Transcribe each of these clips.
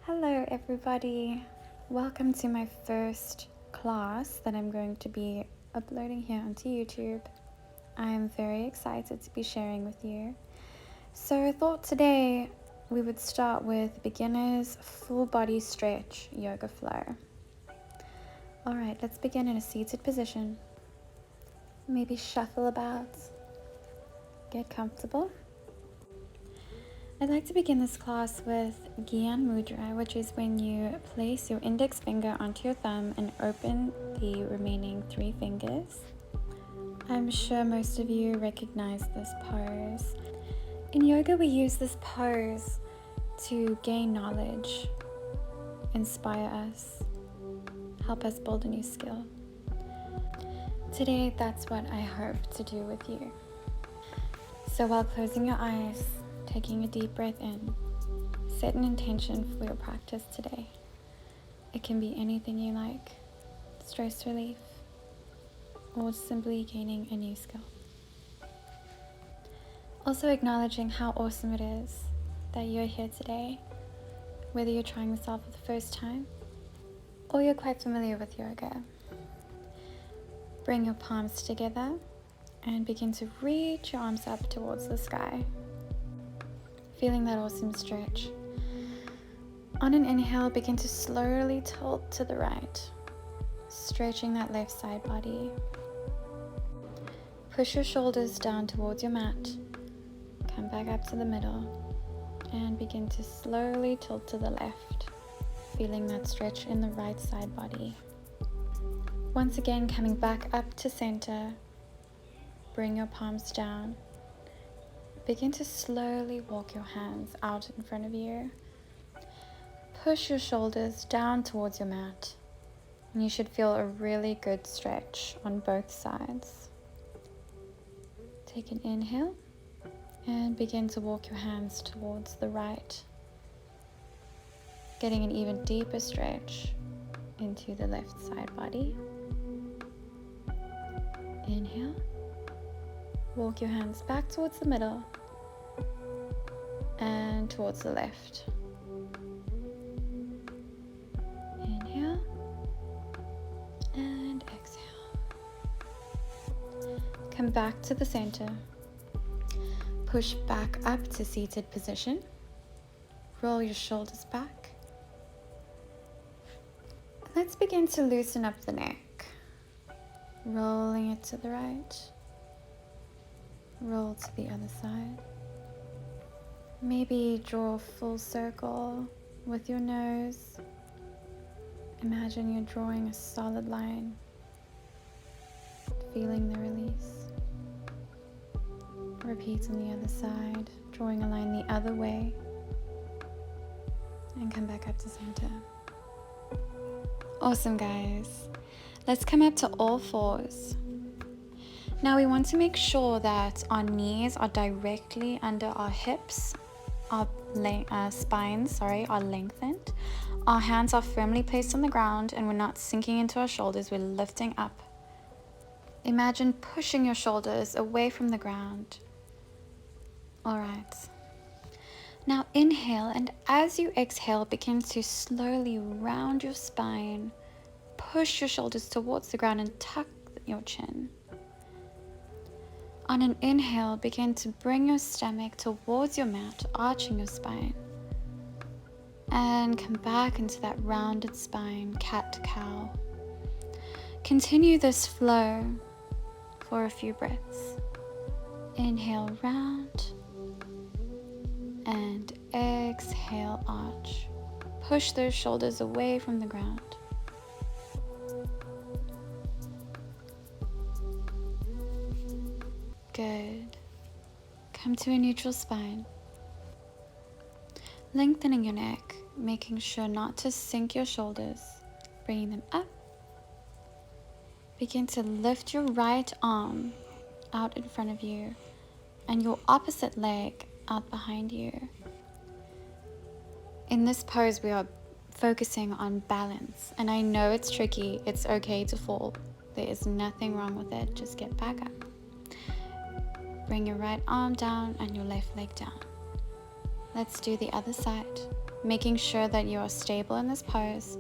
Hello everybody, welcome to my first class that I'm going to be uploading here onto YouTube. I am very excited to be sharing with you. So I thought today we would start with beginner's full body stretch yoga flow. Alright, let's begin in a seated position. Maybe shuffle about, get comfortable. I'd like to begin this class with Gyan Mudra, which is when you place your index finger onto your thumb and open the remaining 3 fingers. I'm sure most of you recognize this pose. In yoga, we use this pose to gain knowledge, inspire us, help us build a new skill. Today, that's what I hope to do with you. So while closing your eyes, taking a deep breath in, set an intention for your practice today. It can be anything you like, stress relief, or simply gaining a new skill. Also acknowledging how awesome it is that you're here today, whether you're trying this out for the first time, or you're quite familiar with yoga. Bring your palms together and begin to reach your arms up towards the sky. Feeling that awesome stretch. On an inhale, begin to slowly tilt to the right, stretching that left side body. Push your shoulders down towards your mat. Come back up to the middle and begin to slowly tilt to the left, feeling that stretch in the right side body. Once again, coming back up to center, bring your palms down. Begin to slowly walk your hands out in front of you. Push your shoulders down towards your mat. And you should feel a really good stretch on both sides. Take an inhale and begin to walk your hands towards the right. Getting an even deeper stretch into the left side body. Inhale. Walk your hands back towards the middle and towards the left. Inhale and exhale. Come back to the center. Push back up to seated position. Roll your shoulders back. Let's begin to loosen up the neck. Rolling it to the right. Roll to the other side. Maybe draw a full circle with your nose. Imagine you're drawing a solid line, feeling the release. Repeat on the other side, drawing a line the other way, and come back up to center. Awesome, guys. Let's come up to all fours. Now we want to make sure that our knees are directly under our hips, our spines are lengthened. Our hands are firmly placed on the ground and we're not sinking into our shoulders, we're lifting up. Imagine pushing your shoulders away from the ground. Alright. Now inhale, and as you exhale, begin to slowly round your spine. Push your shoulders towards the ground and tuck your chin. On an inhale, begin to bring your stomach towards your mat, arching your spine. And come back into that rounded spine, cat-cow. Continue this flow for a few breaths. Inhale, round. And exhale, arch. Push those shoulders away from the ground. Good. Come to a neutral spine. Lengthening your neck, making sure not to sink your shoulders. Bringing them up. Begin to lift your right arm out in front of you and your opposite leg out behind you. In this pose, we are focusing on balance. And I know it's tricky. It's okay to fall. There is nothing wrong with it. Just get back up. Bring your right arm down and your left leg down. Let's do the other side. making sure that you are stable in this pose.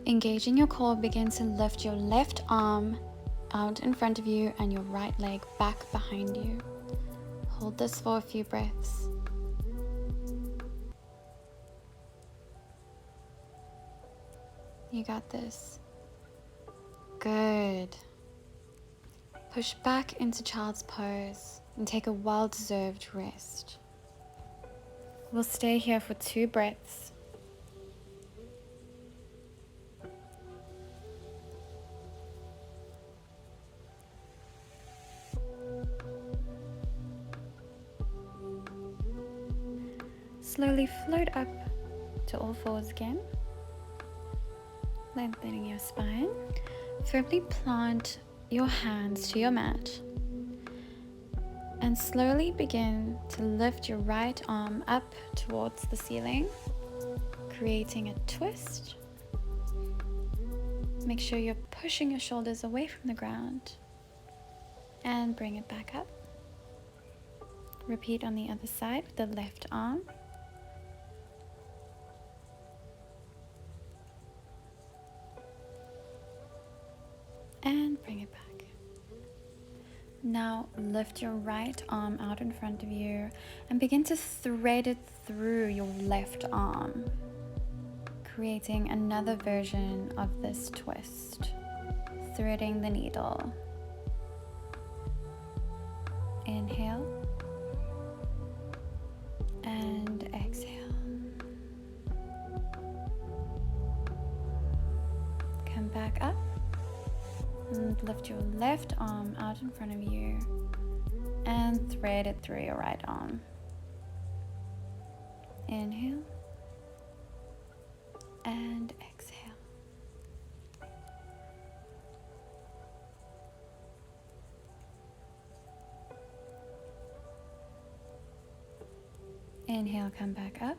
Engaging your core, begin to lift your left arm out in front of you and your right leg back behind you. Hold this for a few breaths. You got this. Good. Push back into child's pose and take a well-deserved rest. We'll stay here for 2 breaths. Slowly float up to all fours again, lengthening your spine. Firmly plant your hands to your mat and slowly begin to lift your right arm up towards the ceiling, creating a twist. Make sure you're pushing your shoulders away from the ground and bring it back up. Repeat on the other side with the left arm. And bring it back. Now lift your right arm out in front of you and begin to thread it through your left arm, creating another version of this twist, threading the needle. Inhale and exhale. Come back up. And lift your left arm out in front of you and thread it through your right arm. Inhale and exhale. Inhale, come back up.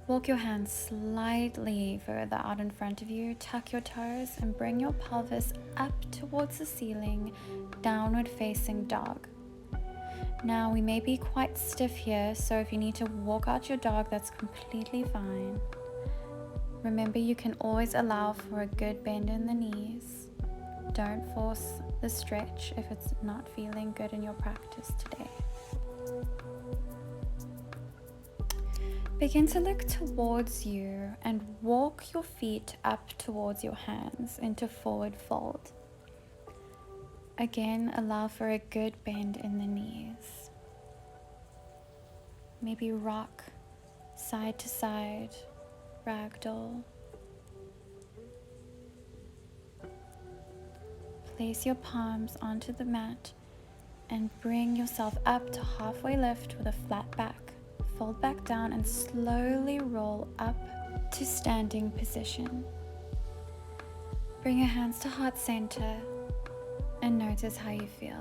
Walk your hands slightly further out in front of you, tuck your toes and bring your pelvis up towards the ceiling, downward facing dog. Now we may be quite stiff here, so if you need to walk out your dog, that's completely fine. Remember, you can always allow for a good bend in the knees. Don't force the stretch if it's not feeling good in your practice today. Begin to look towards you and walk your feet up towards your hands into forward fold. Again, allow for a good bend in the knees. Maybe rock side to side, ragdoll. Place your palms onto the mat and bring yourself up to halfway lift with a flat back. Fold back down and slowly roll up to standing position. Bring your hands to heart center and notice how you feel.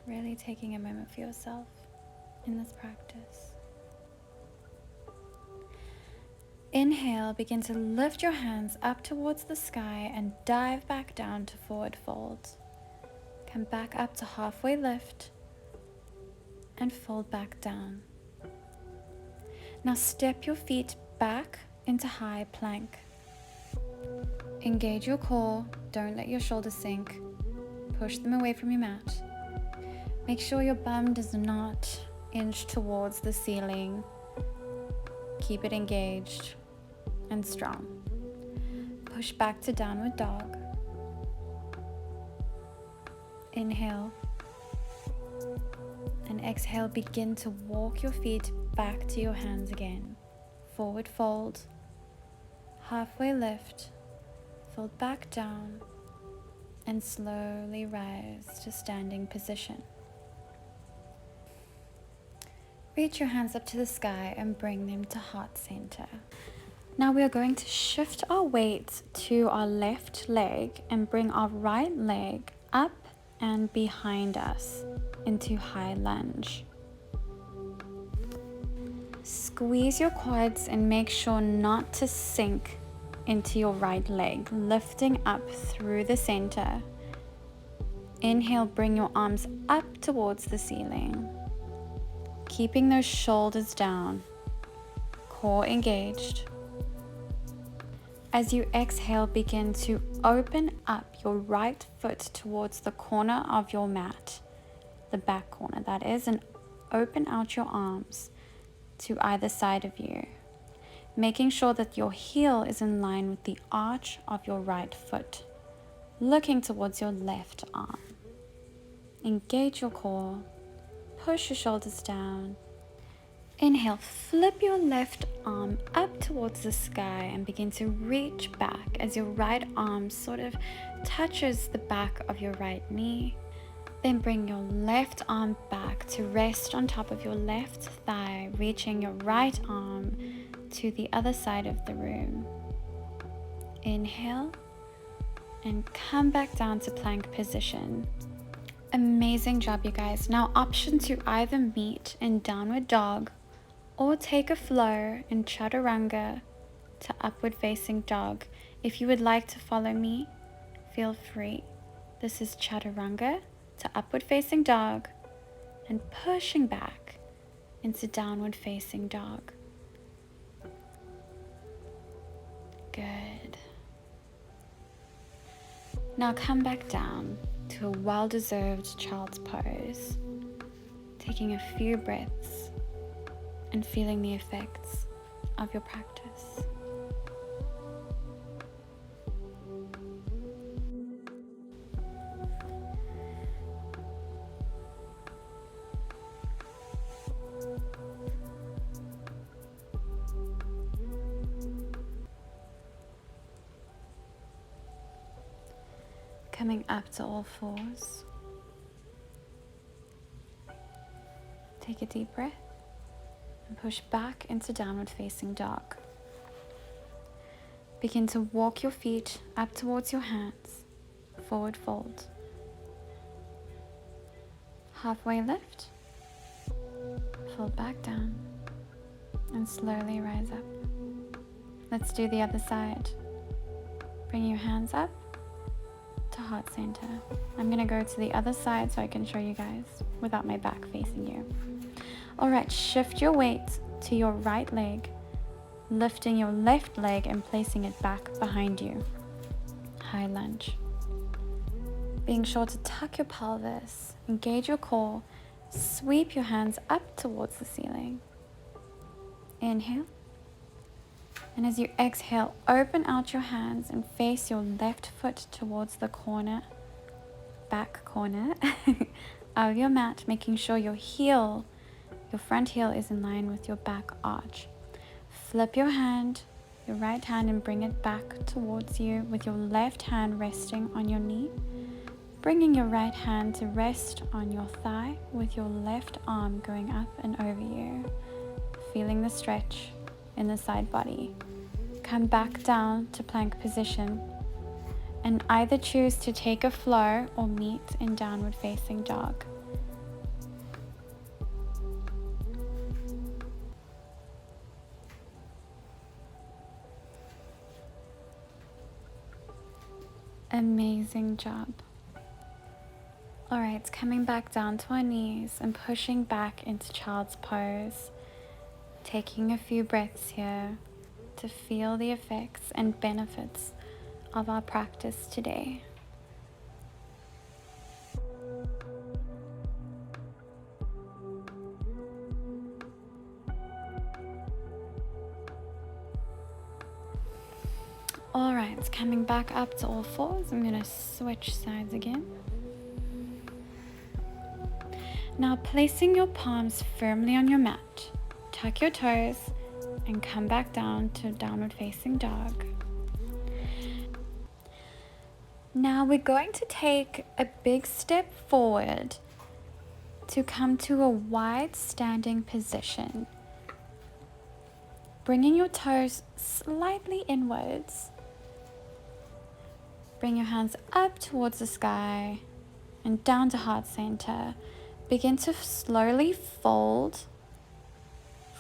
Really taking a moment for yourself in this practice. Inhale, begin to lift your hands up towards the sky and dive back down to forward fold. Come back up to halfway lift and fold back down. Now step your feet back into high plank. Engage your core, don't let your shoulders sink. Push them away from your mat. Make sure your bum does not inch towards the ceiling. Keep it engaged and strong. Push back to downward dog. Inhale and exhale. Begin to walk your feet back to your hands again. Forward fold, halfway lift, fold back down, and slowly rise to standing position. Reach your hands up to the sky and bring them to heart center. Now we are going to shift our weight to our left leg and bring our right leg up and behind us into high lunge. Squeeze your quads and make sure not to sink into your right leg, lifting up through the center. Inhale, bring your arms up towards the ceiling, keeping those shoulders down, core engaged. As you exhale, begin to open up your right foot towards the corner of your mat, the back corner that is, and open out your arms to either side of you, making sure that your heel is in line with the arch of your right foot, looking towards your left arm. Engage your core, push your shoulders down. Inhale, flip your left arm up towards the sky and begin to reach back as your right arm sort of touches the back of your right knee. Then bring your left arm back to rest on top of your left thigh, reaching your right arm to the other side of the room. Inhale and come back down to plank position. Amazing job, you guys. Now option to either meet in downward dog or take a flow in chaturanga to upward facing dog. If you would like to follow me, feel free. This is chaturanga to upward facing dog and pushing back into downward facing dog. Good. Now come back down to a well-deserved child's pose, taking a few breaths and feeling the effects of your practice. Coming up to all fours. Take a deep breath and push back into downward facing dog. Begin to walk your feet up towards your hands, forward fold. Halfway lift, fold back down, and slowly rise up. Let's do the other side. Bring your hands up to heart center. I'm gonna go to the other side so I can show you guys without my back facing you. All right, shift your weight to your right leg, lifting your left leg and placing it back behind you. High lunge. Being sure to tuck your pelvis, engage your core, sweep your hands up towards the ceiling. Inhale. And as you exhale, open out your hands and face your left foot towards the corner, back corner of your mat, making sure your heel, your front heel is in line with your back arch. Flip your hand, your right hand, and bring it back towards you with your left hand resting on your knee. Bringing your right hand to rest on your thigh with your left arm going up and over you. Feeling the stretch in the side body. Come back down to plank position and either choose to take a flow or meet in downward facing dog. Amazing job. All right, coming back down to our knees and pushing back into child's pose. Taking a few breaths here to feel the effects and benefits of our practice today. All right, coming back up to all fours. I'm gonna switch sides again. Now placing your palms firmly on your mat, tuck your toes and come back down to downward facing dog. Now we're going to take a big step forward to come to a wide standing position. Bringing your toes slightly inwards. Bring your hands up towards the sky and down to heart center. Begin to slowly fold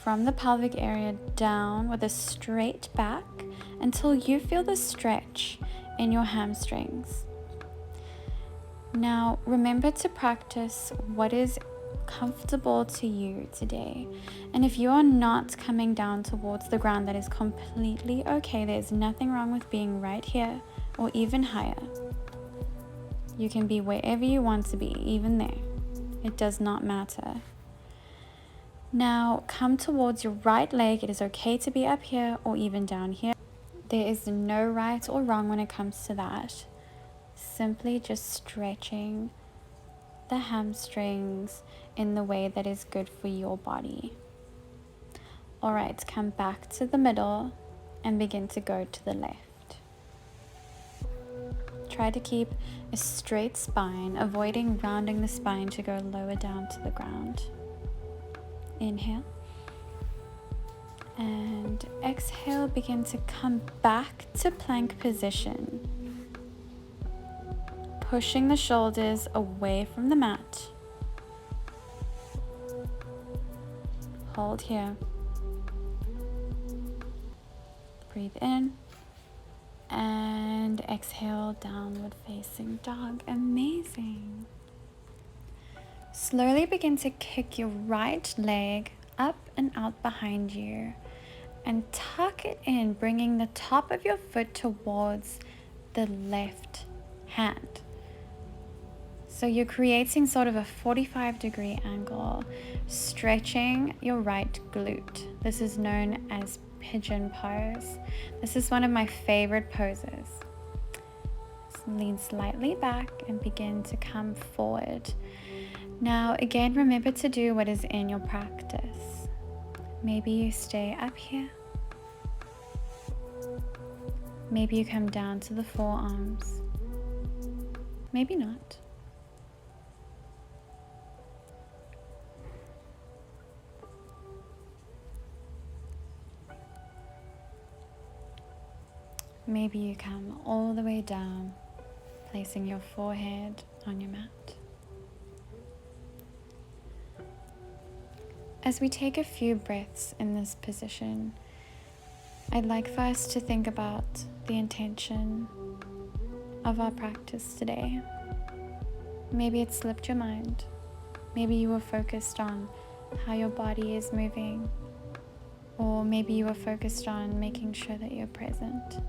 from the pelvic area down with a straight back until you feel the stretch in your hamstrings. Now, remember to practice what is comfortable to you today. And if you are not coming down towards the ground, that is completely okay. There's nothing wrong with being right here or even higher. You can be wherever you want to be, even there. It does not matter. Now, come towards your right leg. It is okay to be up here or even down here. There is no right or wrong when it comes to that. Simply just stretching the hamstrings in the way that is good for your body. All right, come back to the middle and begin to go to the left. Try to keep a straight spine, avoiding rounding the spine to go lower down to the ground. Inhale. And exhale, begin to come back to plank position. Pushing the shoulders away from the mat. Hold here. Breathe in. And exhale, downward facing dog. Amazing. Slowly begin to kick your right leg up and out behind you. And tuck it in, bringing the top of your foot towards the left hand. So you're creating sort of a 45-degree angle, stretching your right glute. This is known as pigeon pose. This is one of my favorite poses. So lean slightly back and begin to come forward. Now, again, remember to do what is in your practice. Maybe you stay up here. Maybe you come down to the forearms. Maybe not. Maybe you come all the way down, placing your forehead on your mat. As we take a few breaths in this position, I'd like for us to think about the intention of our practice today. Maybe it slipped your mind. Maybe you were focused on how your body is moving, or maybe you were focused on making sure that you're present.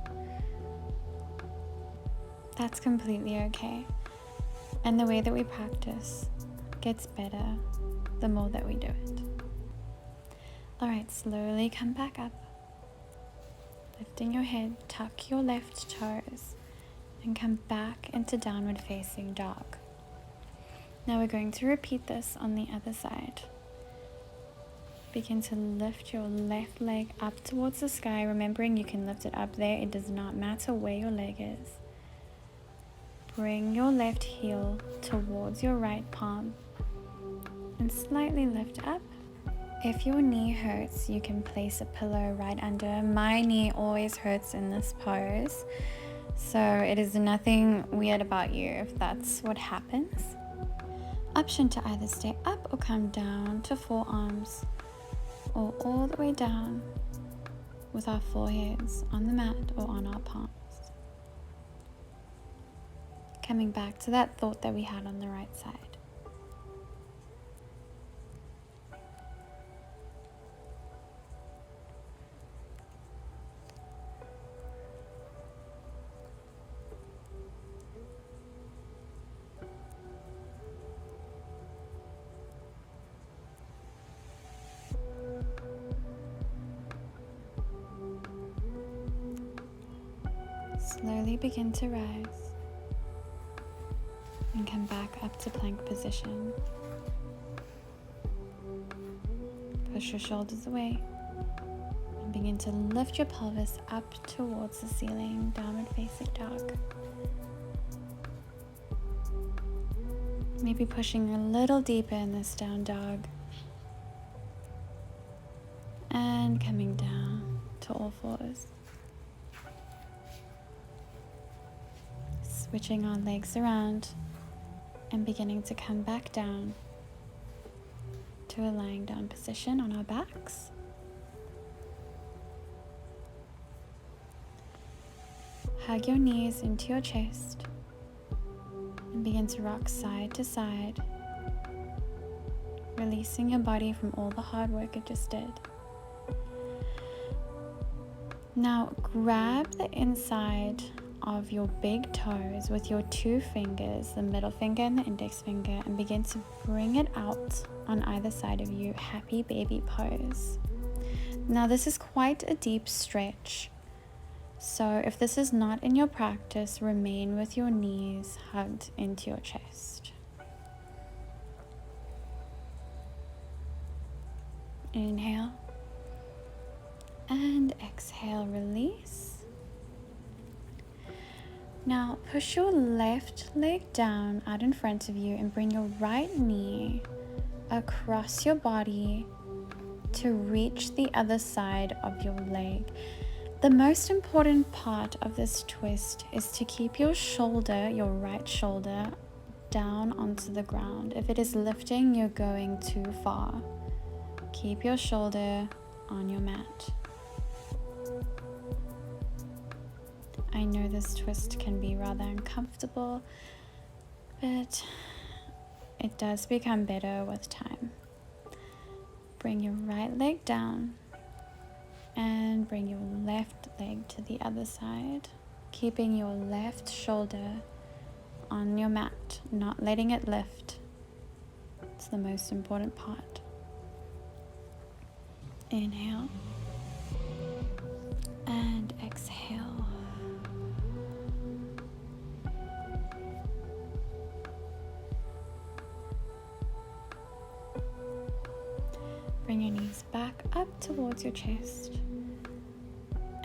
That's completely okay. And the way that we practice gets better the more that we do it. All right, slowly come back up. Lifting your head, tuck your left toes, and come back into downward facing dog. Now we're going to repeat this on the other side. Begin to lift your left leg up towards the sky, remembering you can lift it up there. It does not matter where your leg is. Bring your left heel towards your right palm and slightly lift up. If your knee hurts, you can place a pillow right under. My knee always hurts in this pose, so it is nothing weird about you if that's what happens. Option to either stay up or come down to forearms, or all the way down with our foreheads on the mat or on our palms. Coming back to that thought that we had on the right side. Slowly begin to rise and come back up to plank position. Push your shoulders away and begin to lift your pelvis up towards the ceiling, downward facing dog. Maybe pushing a little deeper in this down dog and coming down to all fours. Switching our legs around and beginning to come back down to a lying down position on our backs. hug your knees into your chest and begin to rock side to side, releasing your body from all the hard work it just did. Now grab the inside of your big toes with your 2 fingers, the middle finger and the index finger, and begin to bring it out on either side of you, happy baby pose. Now this is quite a deep stretch, so if this is not in your practice, remain with your knees hugged into your chest. Inhale and exhale, release. Now push your left leg down out in front of you and bring your right knee across your body to reach the other side of your leg. The most important part of this twist is to keep your shoulder, your right shoulder, down onto the ground. If it is lifting, you're going too far. Keep your shoulder on your mat. I know this twist can be rather uncomfortable, but it does become better with time. Bring your right leg down and bring your left leg to the other side, keeping your left shoulder on your mat, not letting it lift. It's the most important part. Inhale and exhale. Bring your knees back up towards your chest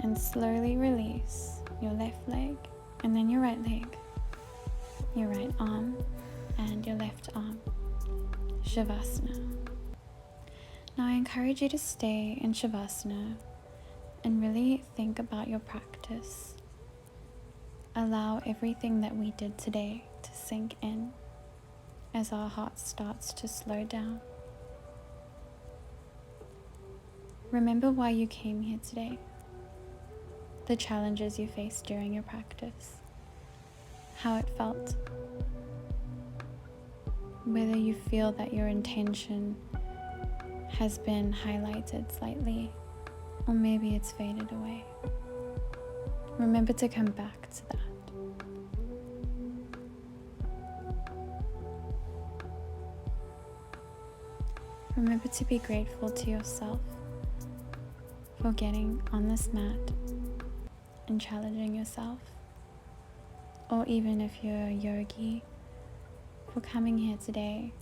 and slowly release your left leg and then your right leg, your right arm and your left arm. Shavasana. Now I encourage you to stay in Shavasana and really think about your practice. Allow everything that we did today to sink in as our heart starts to slow down. Remember why you came here today, the challenges you faced during your practice, how it felt, whether you feel that your intention has been highlighted slightly, or maybe it's faded away. Remember to come back to that. Remember to be grateful to yourself for getting on this mat and challenging yourself, or even if you're a yogi, for coming here today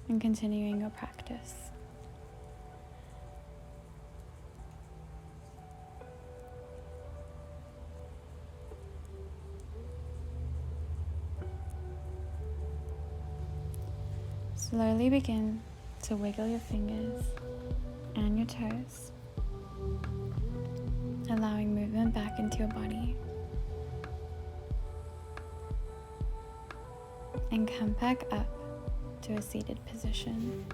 and continuing your practice. Slowly begin to wiggle your fingers and your toes, allowing movement back into your body. And come back up to a seated position.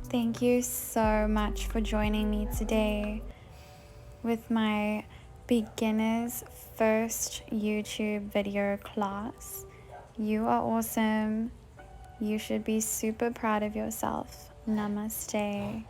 Thank you so much for joining me today with my beginner's first YouTube video class. You are awesome. You should be super proud of yourself. Namaste.